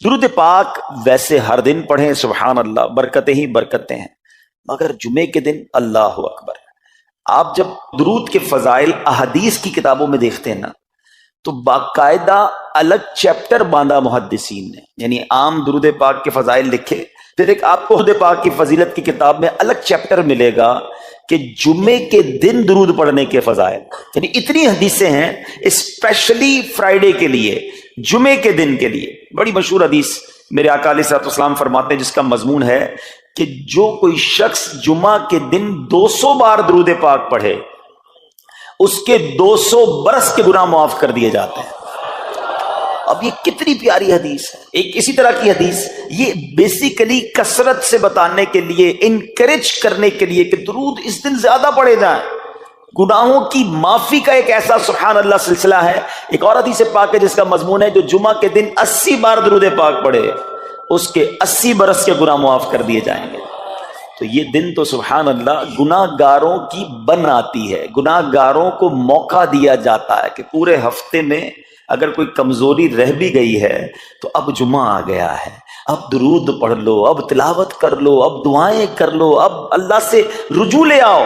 درود پاک ویسے ہر دن پڑھیں سبحان اللہ، برکتیں ہی برکتیں ہیں، مگر جمعے کے دن اللہ اکبر۔ آپ جب درود کے فضائل احادیث کی کتابوں میں دیکھتے ہیں نا تو باقاعدہ الگ چیپٹر باندھا محدثین نے، یعنی عام درود پاک کے فضائل لکھے، پھر ایک آپ کو درود پاک کی فضیلت کی کتاب میں الگ چیپٹر ملے گا کہ جمعے کے دن درود پڑھنے کے فضائل، یعنی اتنی حدیثیں ہیں اسپیشلی فرائیڈے کے لیے، جمعے کے دن کے لیے۔ بڑی مشہور حدیث میرے آقا علیہ الصلوۃ والسلام فرماتے ہیں جس کا مضمون ہے کہ جو کوئی شخص جمعہ کے دن 200 بار درود پاک پڑھے اس کے 200 برس کے گناہ معاف کر دیے جاتے ہیں۔ اب یہ کتنی پیاری حدیث ہے۔ ایک اسی طرح کی حدیث یہ بیسیکلی کثرت سے بتانے کے لیے، انکریج کرنے کے لیے کہ درود اس دن زیادہ پڑھے جائیں، گناہوں کی معافی کا ایک ایسا سبحان اللہ سلسلہ ہے۔ ایک اور حدیث پاک ہے جس کا مضمون ہے جو جمعہ کے دن 80 بار درود پاک پڑھے اس کے 80 برس کے گناہ معاف کر دیے جائیں گے۔ تو یہ دن تو سبحان اللہ گناہ گاروں کی بن آتی ہے، گناہ گاروں کو موقع دیا جاتا ہے کہ پورے ہفتے میں اگر کوئی کمزوری رہ بھی گئی ہے تو اب جمعہ آ گیا ہے، اب درود پڑھ لو، اب تلاوت کر لو، اب دعائیں کر لو، اب اللہ سے رجوع لے آؤ۔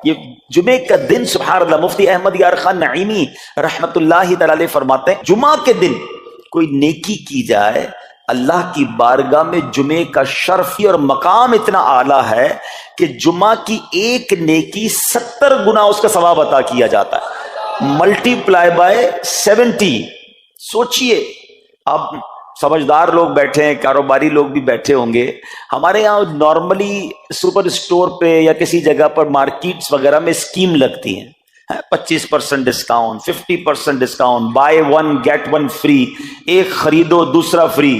یہ جمعے کا دن سبحان اللہ، مفتی احمد یار خان نعیمی رحمت اللہ تعالی علیہ فرماتے ہیں جمعہ کے دن کوئی نیکی کی جائے اللہ کی بارگاہ میں جمعے کا شرف اور مقام اتنا اعلیٰ ہے کہ جمعہ کی ایک نیکی 70 گنا اس کا ثواب عطا کیا جاتا ہے، ملٹی پلائی بائی 70۔ سوچئے، اب سمجھدار لوگ بیٹھے ہیں، کاروباری لوگ بھی بیٹھے ہوں گے۔ ہمارے یہاں نارملی سپر اسٹور پہ یا کسی جگہ پر مارکیٹس وغیرہ میں اسکیم لگتی ہیں، 25% discount, 50% discount, buy 1 get 1 free, ایک خریدو دوسرا فری۔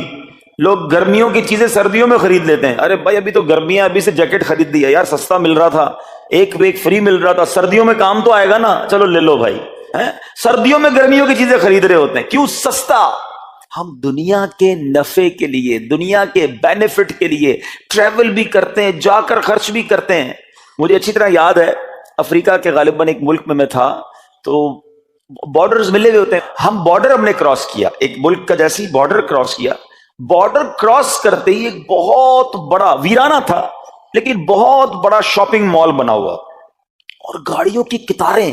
لوگ گرمیوں کی چیزیں سردیوں میں خرید لیتے ہیں، ارے بھائی ابھی تو گرمیاں، ابھی سے جیکٹ خرید لیا یار، سستا مل رہا تھا، ایک فری مل رہا تھا، سردیوں میں کام تو آئے گا نا، چلو لے لو بھائی۔ سردیوں میں گرمیوں کی چیزیں خرید رہے ہوتے ہیں، کیوں؟ سستا۔ ہم دنیا کے نفع کے لیے، دنیا کے بینیفٹ کے لیے ٹریول بھی کرتے ہیں، جا کر خرچ بھی کرتے ہیں۔ مجھے اچھی طرح یاد ہے افریقہ کے غالباً ایک ملک میں تھا، تو بارڈرز ملے ہوئے ہوتے ہیں، ہم بارڈر ہم نے کراس کیا، ایک ملک کا جیسی بارڈر کراس کیا، بارڈر کراس کرتے ہی ایک بہت بڑا ویرانہ تھا لیکن بہت بڑا شاپنگ مال بنا ہوا اور گاڑیوں کی قطاریں۔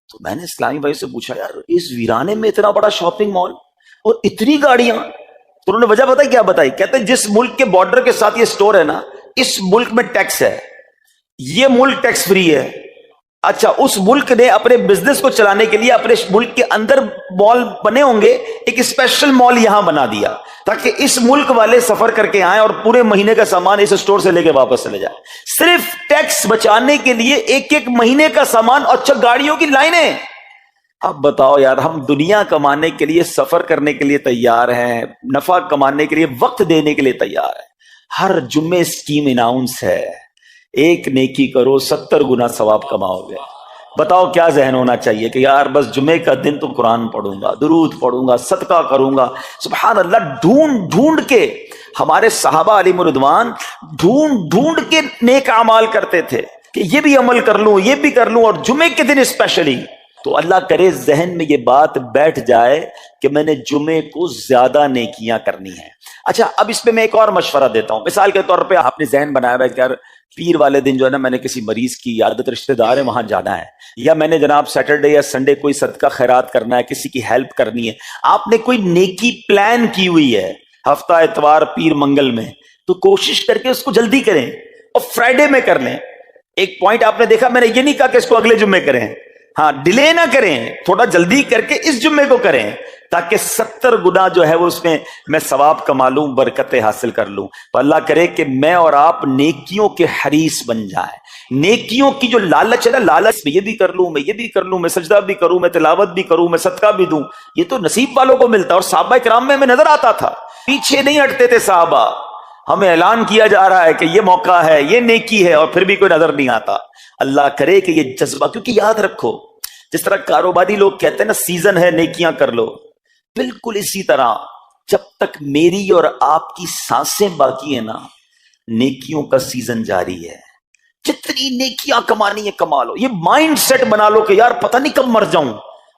تو میں نے اسلامی بھائی سے پوچھا یار اس ویرانے میں اتنا بڑا شاپنگ مال اور اتنی گاڑیاں؟ تو انہوں نے وجہ بتائی، کیا بتائی؟ کہتے ہیں جس ملک کے بارڈر کے ساتھ یہ سٹور ہے نا، اس ملک میں ٹیکس ہے، یہ ملک ٹیکس فری ہے۔ اچھا، اس ملک نے اپنے بزنس کو چلانے کے لیے اپنے ملک کے اندر مال بنے ہوں گے، ایک اسپیشل مال یہاں بنا دیا تاکہ اس ملک والے سفر کر کے آئیں اور پورے مہینے کا سامان اس سٹور سے لے کے واپس چلے جائیں، صرف ٹیکس بچانے کے لیے ایک مہینے کا سامان۔ اچھا، گاڑیوں کی لائنیں۔ اب بتاؤ یار، ہم دنیا کمانے کے لیے، سفر کرنے کے لیے تیار ہیں، نفع کمانے کے لیے وقت دینے کے لیے تیار ہیں، ہر جمعے اسکیم اناؤنس ہے، ایک نیکی کرو 70 گنا ثواب کماؤ گے۔ بتاؤ کیا ذہن ہونا چاہیے کہ یار بس جمعے کا دن تو قرآن پڑھوں گا، درود پڑھوں گا، صدقہ کروں گا۔ سبحان اللہ، ڈھونڈ ڈھونڈ کے ہمارے صحابہ علیہم رضوان ڈھونڈ ڈھونڈ کے نیک اعمال کرتے تھے کہ یہ بھی عمل کر لوں، یہ بھی کر لوں، اور جمعے کے دن اسپیشلی۔ تو اللہ کرے ذہن میں یہ بات بیٹھ جائے کہ میں نے جمعے کو زیادہ نیکیاں کرنی ہیں۔ اچھا، اب اس پہ میں ایک اور مشورہ دیتا ہوں۔ مثال کے طور پہ آپ نے ذہن بنایا ہے کہ یار پیر والے دن جو ہے نا میں نے کسی مریض کی عیادت، رشتہ دار ہے وہاں جانا ہے، یا میں نے جناب سیٹرڈے یا سنڈے کوئی صدقہ خیرات کرنا ہے، کسی کی ہیلپ کرنی ہے۔ آپ نے کوئی نیکی پلان کی ہوئی ہے ہفتہ اتوار پیر منگل میں، تو کوشش کر کے اس کو جلدی کریں اور فرائیڈے میں کر لیں۔ ایک پوائنٹ آپ نے دیکھا، میں نے یہ نہیں کہا کہ اس کو اگلے جمعے کریں، ہاں ڈیلے نہ کریں، تھوڑا جلدی کر کے اس جمعے کو کریں تاکہ 70 گنا جو ہے وہ اس میں ثواب کما لوں، برکتیں حاصل کر لوں۔ تو اللہ کرے کہ میں اور آپ نیکیوں کے حریص بن جائیں۔ نیکیوں کی جو لالچ ہے نا، لالچ میں یہ بھی کر لوں، میں یہ بھی کر لوں، میں سجدہ بھی کروں، میں تلاوت بھی کروں، میں صدقہ بھی دوں، یہ تو نصیب والوں کو ملتا ہے۔ اور صحابہ کرام میں ہمیں نظر آتا تھا، پیچھے نہیں ہٹتے تھے صحابہ، ہمیں اعلان کیا جا رہا ہے کہ یہ موقع ہے، یہ نیکی ہے، اور پھر بھی کوئی نظر نہیں آتا۔ اللہ کرے کہ یہ جذبہ، کیونکہ یاد رکھو جس طرح کاروباری لوگ کہتے ہیں نا سیزن ہے نیکیاں کر لو، بالکل اسی طرح جب تک میری اور آپ کی سانسیں باقی ہیں نا، نیکیوں کا سیزن جاری ہے۔ جتنی نیکیاں کمانی ہے کما لو، یہ مائنڈ سیٹ بنا لو کہ یار پتہ نہیں کب مر جاؤں،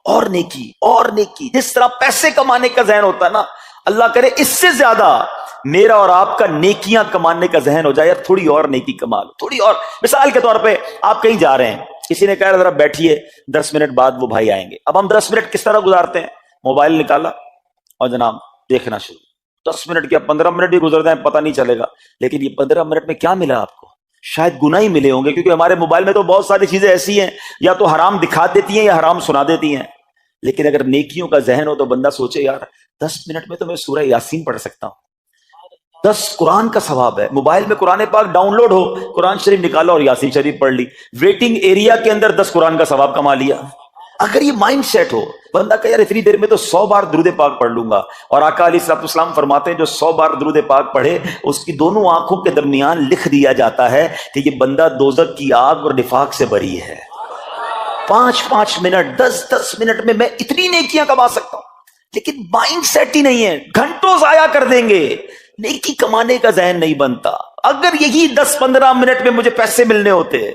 اور نیکی اور نیکی۔ جس طرح پیسے کمانے کا ذہن ہوتا ہے نا، اللہ کرے اس سے زیادہ میرا اور آپ کا نیکیاں کمانے کا ذہن ہو جائے، یار تھوڑی اور نیکی کما لو، تھوڑی اور. مثال کے طور پہ آپ کہیں جا رہے ہیں، کسی نے کہا ذرا بیٹھیے 10 منٹ بعد وہ بھائی آئیں گے. اب ہم 10 منٹ کس طرح گزارتے ہیں؟ موبائل نکالا اور جناب دیکھنا شروع. 10 منٹ کیا 15 منٹ بھی گزر جائیں پتہ نہیں چلے گا. لیکن یہ 15 منٹ میں کیا ملا آپ کو؟ شاید گناہ ہی ملے ہوں گے، کیونکہ ہمارے موبائل میں تو بہت ساری چیزیں ایسی ہیں یا تو حرام دکھا دیتی ہیں یا حرام سنا دیتی ہیں. لیکن اگر نیکیوں کا ذہن ہو تو بندہ سوچے یار 10 منٹ میں تو میں سورہ یاسین پڑھ سکتا ہوں، 10 قرآن کا ثواب ہے. موبائل میں قرآن پاک ڈاؤن لوڈ ہو، قرآن شریف نکالا اور یاسین شریف پڑھ لی، ویٹنگ ایریا کے اندر 10 قرآن کا ثواب کما لیا. اگر یہ مائنڈ سیٹ ہو بندہ کہ یار اتنی دیر میں تو 100 بار درود پاک پڑھ لوں گا. اور آقا علیہ الصلوۃ والسلام فرماتے ہیں جو 100 بار درود پاک پڑھے اس کی دونوں آنکھوں کے درمیان لکھ دیا جاتا ہے کہ یہ بندہ دوزخ کی آگ اور نفاق سے بری ہے. 5 منٹ 10 منٹ میں اتنی نیکیاں کما سکتا ہوں. لیکن مائنڈ سیٹ ہی نہیں ہے، گھنٹوں ضائع کر دیں گے، نیکی کمانے کا ذہن نہیں بنتا. اگر یہی 10-15 منٹ میں مجھے پیسے ملنے ہوتے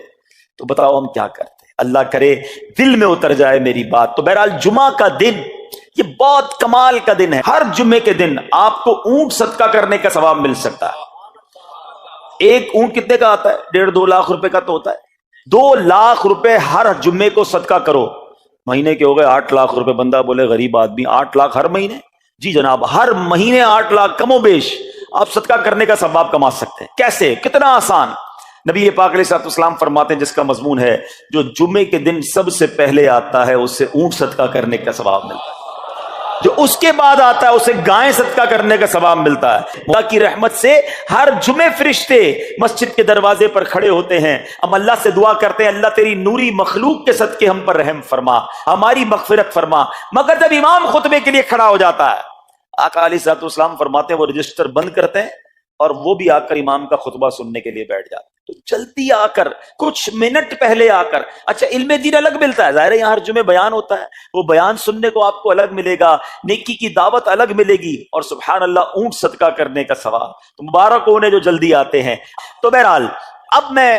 تو بتاؤ ہم کیا کرتے. اللہ کرے دل میں اتر جائے میری بات. تو بہرحال جمعہ کا دن یہ بہت کمال کا دن ہے. ہر جمعے کے دن آپ کو اونٹ صدقہ کرنے کا ثواب مل سکتا ہے. ایک اونٹ کتنے کا آتا ہے؟ 1.5-2 لاکھ روپے کا تو ہوتا ہے. 2 لاکھ روپے ہر جمعے کو صدقہ کرو. مہینے کے ہو گئے 8 لاکھ روپے. بندہ بولے غریب آدمی 8 لاکھ ہر مہینے؟ جی جناب، ہر مہینے 8 لاکھ کم و بیش آپ صدقہ کرنے کا ثواب کما سکتے ہیں. کیسے؟ کتنا آسان. نبی پاک علیہ الصلوۃ والسلام فرماتے ہیں جس کا مضمون ہے جو جمعے کے دن سب سے پہلے آتا ہے اس سے اونٹ صدقہ کرنے کا ثواب ملتا ہے، جو اس کے بعد آتا ہے اسے گائے صدقہ کرنے کا ثواب ملتا ہے. اللہ کی رحمت سے ہر جمعے فرشتے مسجد کے دروازے پر کھڑے ہوتے ہیں. ہم اللہ سے دعا کرتے ہیں اللہ تیری نوری مخلوق کے صدقے ہم پر رحم فرما، ہماری مغفرت فرما. مگر جب امام خطبے کے لیے کھڑا ہو جاتا ہے آقا علیہ الصلوۃ والسلام فرماتے ہیں وہ رجسٹر بند کرتے ہیں اور وہ بھی آ کر امام کا خطبہ سننے کے لیے بیٹھ جاتے ہیں. تو جلدی آ کر کچھ منٹ پہلے آ کر. اچھا علم دین الگ ملتا ہے، ظاہر ہے یہاں ہر جمعے بیان ہوتا ہے، وہ بیان سننے کو آپ کو الگ ملے گا، نیکی کی دعوت الگ ملے گی، اور سبحان اللہ اونٹ صدقہ کرنے کا ثواب. تو مبارک انہیں جو جلدی آتے ہیں. تو بہرحال اب میں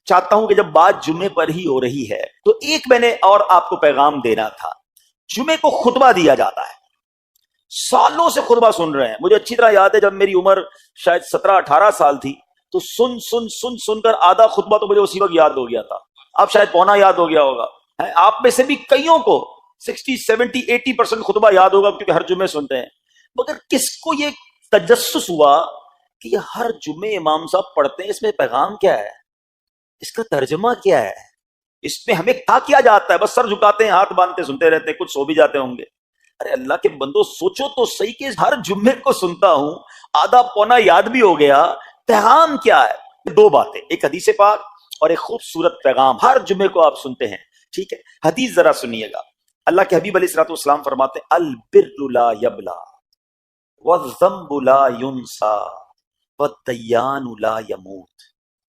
چاہتا ہوں کہ جب بات جمعے پر ہی ہو رہی ہے تو ایک میں نے اور آپ کو پیغام دینا تھا. جمعے کو خطبہ دیا جاتا ہے، سالوں سے خطبہ سن رہے ہیں. مجھے اچھی طرح یاد ہے جب میری عمر شاید 17-18 سال تھی تو سن کر آدھا خطبہ تو مجھے اسی وقت یاد ہو گیا تھا. اب شاید پونا یاد ہو گیا ہوگا. آپ میں سے بھی کئیوں کو 60-70-80% خطبہ یاد ہوگا کیونکہ ہر جمعے سنتے ہیں. مگر کس کو یہ تجسس ہوا کہ یہ ہر جمعے امام صاحب پڑھتے ہیں، اس میں پیغام کیا ہے، اس کا ترجمہ کیا ہے، اس میں ہمیں کیا جاتا ہے؟ بس سر جھکاتے ہیں، ہاتھ باندھتے سنتے رہتے ہیں، کچھ سو بھی جاتے ہوں گے. ارے اللہ کے بندو سوچو تو صحیح کہ ہر جمعے کو سنتا ہوں، آدھا پونا یاد بھی ہو گیا، پیغام کیا ہے؟ 2 باتیں، ایک حدیث پاک اور ایک خوبصورت پیغام. ہر جمعے کو آپ سنتے ہیں، ٹھیک ہے؟ حدیث ذرا سنیے گا. اللہ کے حبیب علیہ الصلوۃ والسلام فرماتے ہیں البر لا یبلا والذنب لا ینسا والدیان لا یموت.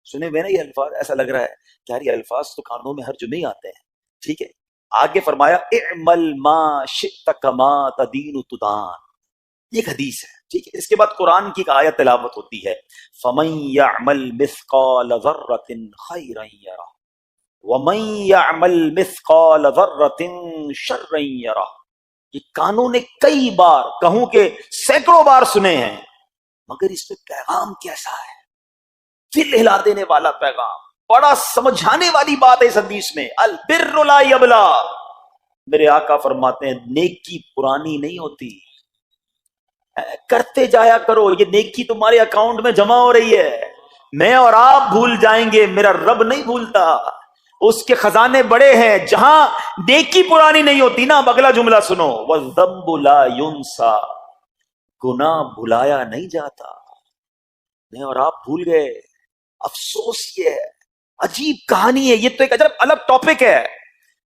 سنے ہوئے نا یہ الفاظ؟ ایسا لگ رہا ہے کہ یار یہ الفاظ تو کانوں میں ہر جمعے ہی آتے ہیں، ٹھیک ہے؟ آگے فرمایا اعمل ما شئت کما تدین تدان. یہ ایک حدیث ہے، ٹھیک ہے؟ اس کے بعد قرآن کی ایک آیت تلاوت ہوتی ہے فَمَن يَعْمَلْ مِثْقَالَ ذَرَّةٍ خَيْرًا يَرَهُ وَمَن يَعْمَلْ مِثْقَالَ ذَرَّةٍ شَرًّا يَرَهُ. یہ کانوں نے کئی بار، کہوں کہ سینکڑوں بار سنے ہیں، مگر اس میں پیغام کیسا ہے؟ دل ہلا دینے والا پیغام، بڑا سمجھانے والی بات ہے اس حدیث میں. البر لا یبلا. میرے آقا فرماتے ہیں نیکی پرانی نہیں ہوتی، کرتے جایا کرو. یہ نیکی تمہارے اکاؤنٹ میں جمع ہو رہی ہے. میں اور آپ بھول جائیں گے، میرا رب نہیں بھولتا. اس کے خزانے بڑے ہیں. جہاں نیکی پرانی نہیں ہوتی نا، اب اگلا جملہ سنو وَالذَّنبُ لَا يُنسَى. گناہ بھلایا نہیں جاتا. میں اور آپ بھول گئے. افسوس یہ ہے، عجیب کہانی ہے. یہ تو ایک الگ ٹاپک ہے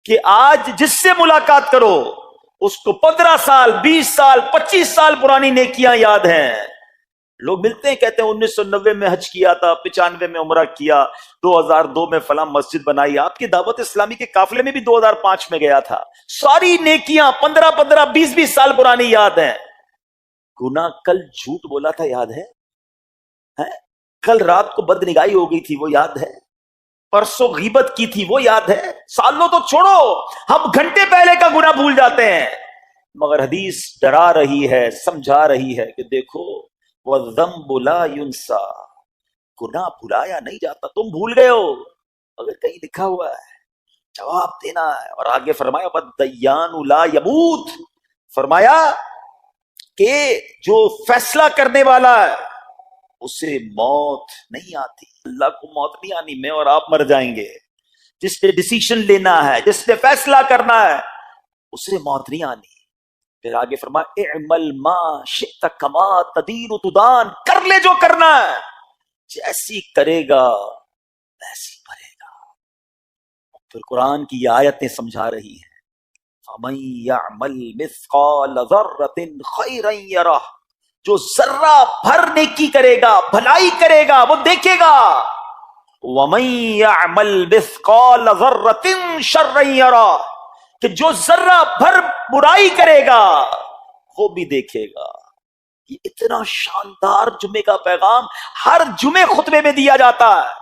کہ آج جس سے ملاقات کرو اس کو 15 سال 20 سال 25 سال پرانی نیکیاں یاد ہیں. لوگ ملتے ہیں کہتے ہیں 1990 میں حج کیا تھا، 95 میں عمرہ کیا، 2002 میں فلاں مسجد بنائی. آپ کی دعوت اسلامی کے قافلے میں بھی 2005 میں گیا تھا. ساری نیکیاں 15 20 سال پرانی یاد ہیں. گناہ کل جھوٹ بولا تھا یاد ہے؟ کل رات کو بدنگاہی ہو گئی تھی وہ یاد ہے؟ پرسوں غیبت کی تھی وہ یاد ہے؟ سالوں تو چھوڑو، ہم گھنٹے پہلے کا گناہ بھول جاتے ہیں. مگر حدیث ڈرا رہی ہے، سمجھا رہی ہے کہ دیکھو وَالذَّنبُ لَا يُنسَى، گناہ بھلایا نہیں جاتا، تم بھول گئے ہو اگر کہیں لکھا ہوا ہے جواب دینا ہے۔ اور آگے فرمایا وَالدَّيَّانُ لَا يَمُوتُ، فرمایا کہ جو فیصلہ کرنے والا ہے اسے موت نہیں آتی، اللہ کو موت نہیں آنی، میں اور آپ مر جائیں گے۔ جس نے ڈیسیشن لینا ہے، جس نے فیصلہ کرنا ہے، اسے موت نہیں آنی۔ پھر آگے فرمایا اعمل ما شئت کما تدین تدان، کر لے جو کرنا ہے، جیسی کرے گا ویسی بھرے گا۔ پھر قرآن کی یہ آیتیں سمجھا رہی ہیں فَمَن يَعْمَلْ مِثْقَالَ ذَرَّةٍ خَيْرًا يَرَهُ، جو ذرہ بھر نیکی کرے گا، بھلائی کرے گا، وہ دیکھے گا۔ وَمَن يَعْمَلْ مِثْقَالَ ذَرَّةٍ شَرًّا يَرَهُ، کہ جو ذرہ بھر برائی کرے گا وہ بھی دیکھے گا۔ یہ اتنا شاندار جمعے کا پیغام ہر جمعے خطبے میں دیا جاتا ہے۔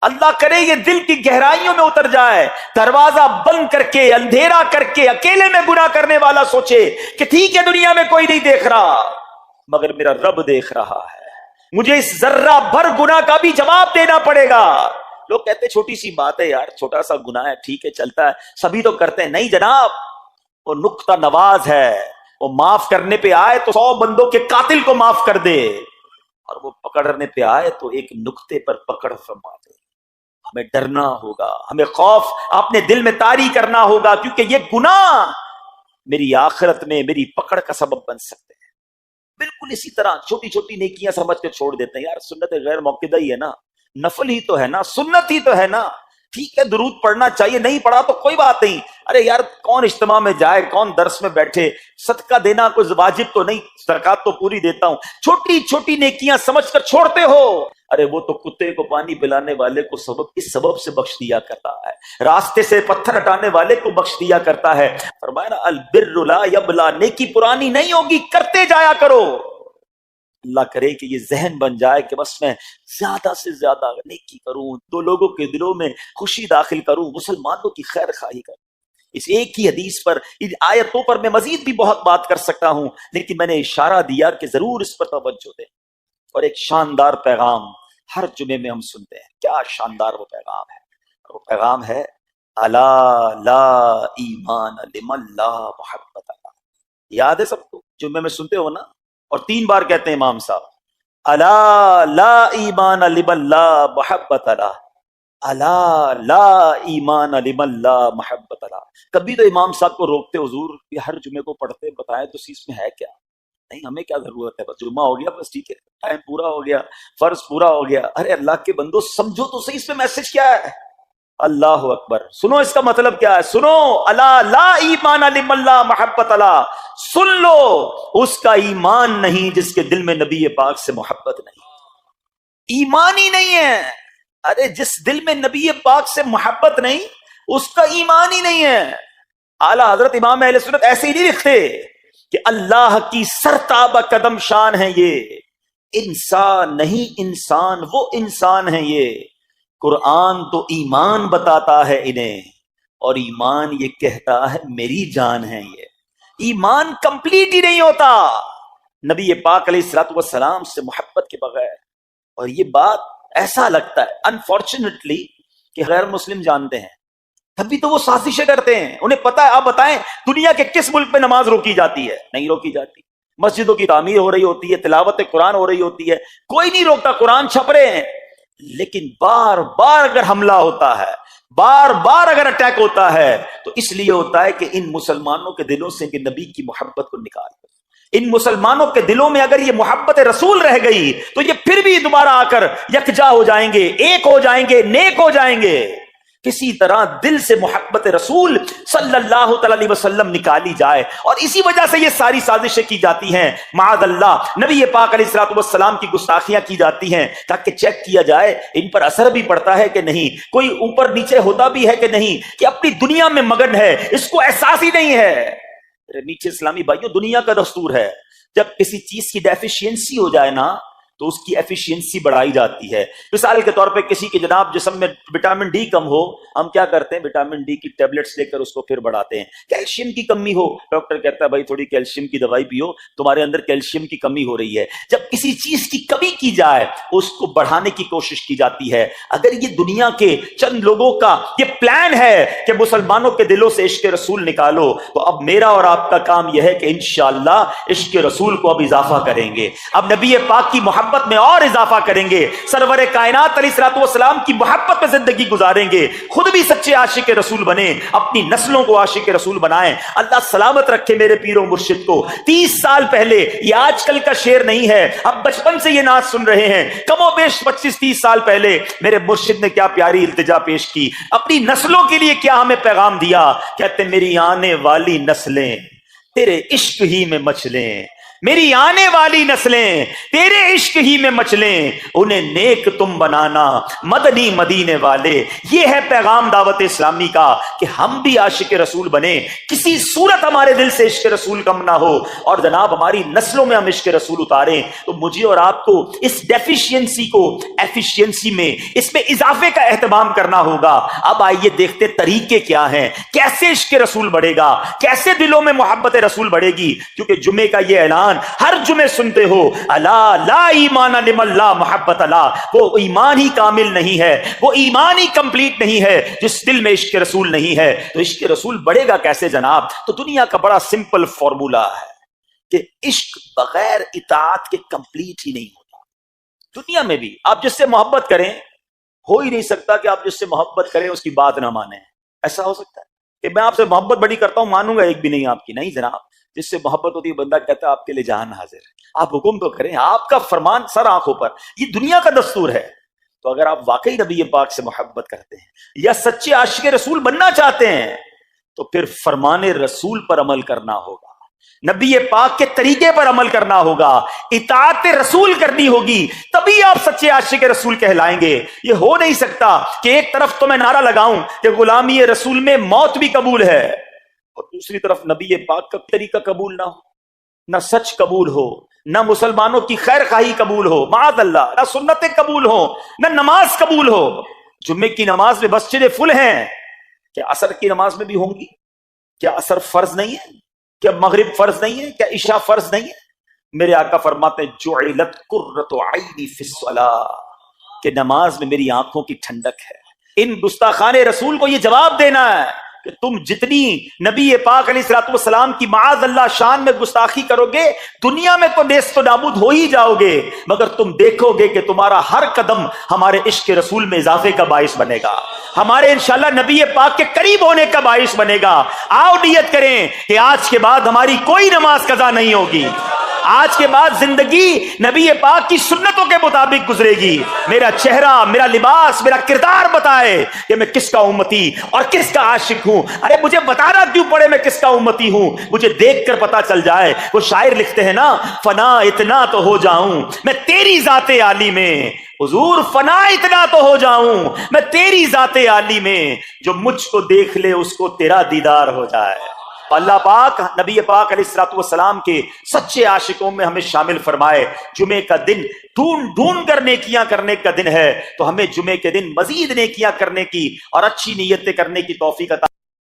اللہ کرے یہ دل کی گہرائیوں میں اتر جائے، دروازہ بند کر کے، اندھیرا کر کے، اکیلے میں گناہ کرنے والا سوچے کہ ٹھیک ہے دنیا میں کوئی نہیں دیکھ رہا مگر میرا رب دیکھ رہا ہے، مجھے اس ذرہ بھر گناہ کا بھی جواب دینا پڑے گا۔ لوگ کہتے ہیں چھوٹی سی بات ہے یار، چھوٹا سا گناہ ہے، ٹھیک ہے چلتا ہے، سبھی تو کرتے ہیں۔ نہیں جناب، وہ نقطہ نواز ہے، وہ معاف کرنے پہ آئے تو 100 بندوں کے قاتل کو معاف کر دے، اور وہ پکڑنے پہ آئے تو ایک نقطے پر پکڑ فرما دے۔ ہمیں ڈرنا ہوگا، ہمیں خوف اپنے دل میں طاری کرنا ہوگا، کیونکہ یہ گناہ میری آخرت میں میری پکڑ کا سبب بن سکتے ہیں۔ بالکل اسی طرح چھوٹی چھوٹی نیکیاں سمجھ کے چھوڑ دیتے ہیں، یار سنت غیر موقدہ ہی ہے نا، نفل ہی تو ہے نا، سنت ہی تو ہے نا، ٹھیک ہے درود پڑھنا چاہیے، نہیں پڑھا تو کوئی بات نہیں۔ ارے یار کون اجتماع میں جائے، کون درس میں بیٹھے، صدقہ دینا کوئی واجب تو نہیں، زکات تو پوری دیتا ہوں، چھوٹی چھوٹی نیکیاں سمجھ کر چھوڑتے ہو۔ ارے وہ تو کتے کو پانی پلانے والے کو اس سبب سے بخش دیا کرتا ہے، راستے سے پتھر ہٹانے والے کو بخش دیا کرتا ہے۔ فرمایا نا البر لا یبلا، نیکی پرانی نہیں ہوگی، کرتے جایا کرو۔ اللہ کرے کہ یہ ذہن بن جائے کہ بس میں زیادہ سے زیادہ نیکی کروں، دو لوگوں کے دلوں میں خوشی داخل کروں، مسلمانوں کی خیر خواہی کروں۔ اس ایک ہی حدیث پر، ان آیتوں پر میں مزید بھی بہت بات کر سکتا ہوں، لیکن میں نے اشارہ دیا کہ ضرور اس پر توجہ دیں۔ اور ایک شاندار پیغام ہر جمعے میں ہم سنتے ہیں، کیا شاندار وہ پیغام ہے، وہ پیغام ہے الا لا ایمان لمن لا محبت اللہ۔ یاد ہے سب کو، جمعے میں سنتے ہو نا، اور 3 بار کہتے ہیں امام صاحب الا لا ایمان لمن لا محبت اللہ، الا لا ایمان لمن لا محبت اللہ۔ کبھی تو امام صاحب کو روکتے، حضور یہ ہر جمعے کو پڑھتے، بتائیں تو اس میں ہے کیا؟ نہیں ہمیں کیا ضرورت ہے، بس جمعہ ہو گیا بس ٹھیک ہے، ٹائم پورا ہو گیا، فرض پورا ہو گیا۔ ارے اللہ کے بندو سمجھو تو صحیح، اس میں میسج کیا ہے؟ اللہ اکبر، سنو اس کا مطلب کیا ہے، سنو الا لا ایمان لمن لا محبت اللہ، سن لو اس کا ایمان نہیں جس کے دل میں نبی پاک سے محبت نہیں، ایمان ہی نہیں ہے۔ ارے جس دل میں نبی پاک سے محبت نہیں اس کا ایمان ہی نہیں ہے۔ اعلیٰ حضرت امام اہل سنت ایسے ہی نہیں لکھتے کہ اللہ کی سرتابہ قدم شان ہے یہ، انسان نہیں انسان، وہ انسان ہے یہ۔ قرآن تو ایمان بتاتا ہے انہیں، اور ایمان یہ کہتا ہے میری جان ہے یہ۔ ایمان کمپلیٹ ہی نہیں ہوتا نبی پاک علیہ الصلوۃ والسلام سے محبت کے بغیر۔ اور یہ بات ایسا لگتا ہے انفارچونیٹلی کہ غیر مسلم جانتے ہیں، تبھی تو وہ سازشیں کرتے ہیں، انہیں پتا ہے۔ آپ بتائیں دنیا کے کس ملک میں نماز روکی جاتی ہے؟ نہیں روکی جاتی۔ مسجدوں کی تعمیر ہو رہی ہوتی ہے، تلاوت قرآن ہو رہی ہوتی ہے، کوئی نہیں روکتا، قرآن چھپ رہے ہیں، لیکن بار بار اگر حملہ ہوتا ہے، بار بار اگر اٹیک ہوتا ہے تو اس لیے ہوتا ہے کہ ان مسلمانوں کے دلوں سے کہ نبی کی محبت کو نکال دو۔ ان مسلمانوں کے دلوں میں اگر یہ محبت رسول رہ گئی تو یہ پھر بھی دوبارہ آ کر یکجا ہو جائیں گے، ایک ہو جائیں گے، نیک ہو جائیں گے۔ کسی طرح دل سے محبت رسول صلی اللہ تعالی علیہ وسلم نکالی جائے، اور اسی وجہ سے یہ ساری سازشیں کی جاتی ہیں۔ معاذ اللہ نبی پاک علیہ الصلوۃ والسلام کی گستاخیاں کی جاتی ہیں تاکہ چیک کیا جائے ان پر اثر بھی پڑتا ہے کہ نہیں، کوئی اوپر نیچے ہوتا بھی ہے کہ نہیں، کہ اپنی دنیا میں مگن ہے، اس کو احساس ہی نہیں ہے۔ میٹھے اسلامی بھائیوں، دنیا کا دستور ہے جب کسی چیز کی ڈیفیشینسی ہو جائے نا تو اس کی ایفیشینسی بڑھائی جاتی ہے. مثال کے طور پہ کسی کے جناب جسم میں وٹامن ڈی کم ہو, ہم کیا کرتے ہیں, وٹامن ڈی کی ٹیبلٹس لے کر اس کو پھر بڑھاتے ہیں. کیلشیم کی کمی ہو, ڈاکٹر کہتا ہے بھائی تھوڑی کیلشیم کی دوائی پیو, تمہارے اندر کیلشیم کی کمی ہو رہی ہے. جب کسی چیز کی کمی کی جائے اس کو بڑھانے کی کوشش کی جاتی ہے. اگر یہ دنیا کے چند لوگوں کا یہ پلان ہے کہ مسلمانوں کے دلوں سے عشق رسول نکالو, تو اب میرا اور آپ کا کام یہ ہے کہ انشاءاللہ عشق رسول کو اب اضافہ کریں گے, اب نبی پاک کی محبت میں اور اضافہ کریں گے, سرور کائنات علیہ الصلوۃ والسلام کی محبت میں زندگی گزاریں گے, خود بھی سچے عاشق رسول بنیں, اپنی نسلوں کو عاشق رسول بنائیں. اللہ سلامت رکھے میرے پیر و مرشد کو. 30 سال پہلے, یہ آج کل کا شعر نہیں ہے, اب بچپن سے یہ نعت سن رہے ہیں, کم و بیش 25-30 سال پہلے میرے مرشد نے کیا پیاری التجا پیش کی, اپنی نسلوں کے لیے کیا ہمیں پیغام دیا. کہتے میری آنے والی نسلیں تیرے عشق ہی میں مچلیں, میری آنے والی نسلیں تیرے عشق ہی میں مچلیں, انہیں نیک تم بنانا مدنی مدینے والے. یہ ہے پیغام دعوت اسلامی کا کہ ہم بھی عاشق رسول بنیں, کسی صورت ہمارے دل سے عشق رسول کم نہ ہو, اور جناب ہماری نسلوں میں ہم عشق رسول اتاریں. تو مجھے اور آپ کو اس ڈیفیشینسی کو ایفیشینسی میں, اس میں اضافے کا اہتمام کرنا ہوگا. اب آئیے دیکھتے طریقے کیا ہیں, کیسے عشق رسول بڑھے گا, کیسے دلوں میں محبت رسول بڑھے گی. کیونکہ جمعے کا یہ اعلان ہر جمعے سنتے ہو, الا لا ایمان لمن لا محبت لا, وہ ایمان ہی کامل نہیں ہے, وہ ایمان ہی کمپلیٹ نہیں ہے جس دل میں عشق رسول نہیں ہے. تو عشق رسول بڑھے گا کیسے جناب؟ تو دنیا کا بڑا سمپل فارمولا ہے کہ عشق بغیر اطاعت کے کمپلیٹ ہی نہیں ہوتا. دنیا میں بھی آپ جس سے محبت کریں, ہو ہی نہیں سکتا کہ آپ جس سے محبت کریں اس کی بات نہ مانیں. ایسا ہو سکتا ہے کہ میں آپ سے محبت بڑی کرتا ہوں, مانوں گا ایک بھی نہیں آپ کی؟ نہیں جناب. جس سے محبت ہوتی ہے بندہ کہتا ہے آپ کے لیے جان حاضر ہے, آپ حکم تو کریں, آپ کا فرمان سر آنکھوں پر. یہ دنیا کا دستور ہے. تو اگر آپ واقعی نبی پاک سے محبت کرتے ہیں یا سچے عاشق رسول بننا چاہتے ہیں, تو پھر فرمان رسول پر عمل کرنا ہوگا, نبی پاک کے طریقے پر عمل کرنا ہوگا, اطاعت رسول کرنی ہوگی, تبھی آپ سچے عاشق رسول کہلائیں گے. یہ ہو نہیں سکتا کہ ایک طرف تو میں نعرہ لگاؤں کہ غلامی رسول میں موت بھی قبول ہے, اور دوسری طرف نبی پاک کا طریقہ قبول نہ ہو, نہ سچ قبول ہو, نہ مسلمانوں کی خیر خواہی قبول ہو, معاذ اللہ, نہ سنتیں قبول ہو, نہ نماز قبول ہو. جمعے کی نماز میں مسجدیں فل ہیں, کیا عصر کی نماز میں بھی ہوں گی؟ کیا عصر فرض نہیں ہے؟ کیا مغرب فرض نہیں ہے؟ کیا عشاء فرض نہیں ہے؟ میرے آقا فرماتے ہیں جعلت قرۃ عینی فی الصلاۃ, کہ نماز میں میری آنکھوں کی ٹھنڈک ہے. ان گستاخان رسول کو یہ جواب دینا ہے کہ تم جتنی نبی پاک علیہ الصلوۃ والسلام کی معاذ اللہ شان میں گستاخی کرو گے, دنیا میں تو نیست و نابود ہو ہی جاؤ گے, مگر تم دیکھو گے کہ تمہارا ہر قدم ہمارے عشق رسول میں اضافے کا باعث بنے گا, ہمارے انشاءاللہ نبی پاک کے قریب ہونے کا باعث بنے گا. آؤ نیت کریں کہ آج کے بعد ہماری کوئی نماز قضا نہیں ہوگی, آج کے بعد زندگی نبی پاک کی سنتوں کے مطابق گزرے گی. میرا چہرہ, میرا لباس, میرا کردار بتائے کہ میں کس کا امتی اور کس کا عاشق ہوں. ارے مجھے بتانا کیوں پڑے میں کس کا امتی ہوں, مجھے دیکھ کر پتا چل جائے. وہ شاعر لکھتے ہیں نا, فنا اتنا تو ہو جاؤں میں تیری ذات عالی میں, حضور فنا اتنا تو ہو جاؤں میں تیری ذات عالی میں, جو مجھ کو دیکھ لے اس کو تیرا دیدار ہو جائے. اللہ پاک نبی پاک علیہ الصلوۃ والسلام کے سچے عاشقوں میں ہمیں شامل فرمائے. جمعے کا دن ڈھونڈ کر نیکیاں کرنے کا دن ہے, تو ہمیں جمعے کے دن مزید نیکیاں کرنے کی اور اچھی نیتیں کرنے کی توفیق عطا